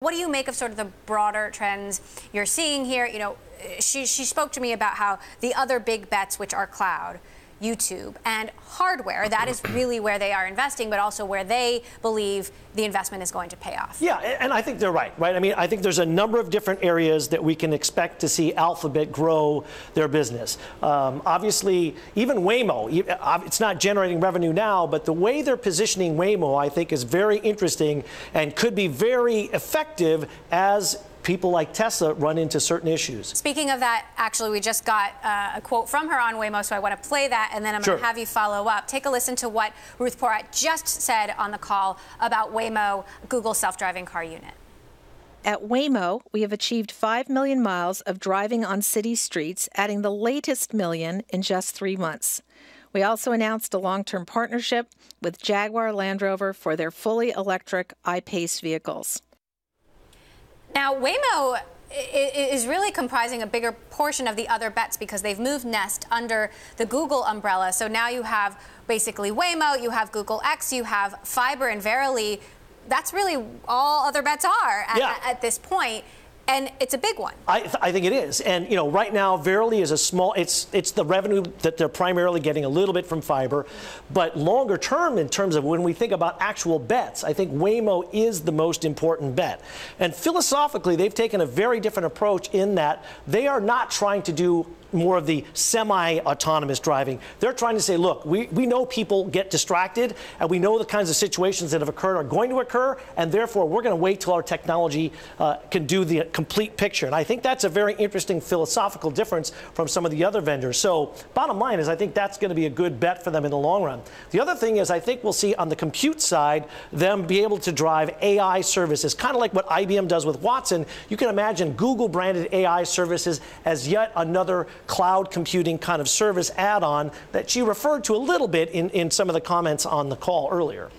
What do you make of sort of the broader trends you're seeing here? You know, she spoke to me about how the other big bets, which are cloud, YouTube, and hardware, that is really where they are investing, but also where they believe the investment is going to pay off. Yeah, and I think they're right? I mean, I think there's a number of different areas that we can expect to see Alphabet grow their business. Obviously, even Waymo, it's not generating revenue now, but the way they're positioning Waymo, I think, is very interesting and could be very effective as people like Tesla run into certain issues. Speaking of that, actually, we just got a quote from her on Waymo, so I want to play that, and then I'm going to have you follow up. Take a listen to what Ruth Porat just said on the call about Waymo, Google's self-driving car unit. At Waymo, we have achieved 5 million miles of driving on city streets, adding the latest million in just 3 months. We also announced a long-term partnership with Jaguar Land Rover for their fully electric I-PACE vehicles. Now, Waymo is really comprising a bigger portion of the other bets because they've moved Nest under the Google umbrella. So now you have basically Waymo, you have Google X, you have Fiber, and Verily. That's really all other bets are at this point. And it's a big one. I think it is. And, you know, right now, Verily is a small, it's the revenue that they're primarily getting a little bit from Fiber. But longer term, in terms of when we think about actual bets, I think Waymo is the most important bet. And philosophically, they've taken a very different approach in that they are not trying to do more of the semi-autonomous driving. They're trying to say, look, we know people get distracted, and we know the kinds of situations that have occurred are going to occur, and therefore we're going to wait till our technology can do the complete picture. And I think that's a very interesting philosophical difference from some of the other vendors. So bottom line is I think that's going to be a good bet for them in the long run. The other thing is I think we'll see on the compute side them be able to drive AI services, kind of like what IBM does with Watson. You can imagine Google-branded AI services as yet another cloud computing kind of service add-on that she referred to a little bit in some of the comments on the call earlier.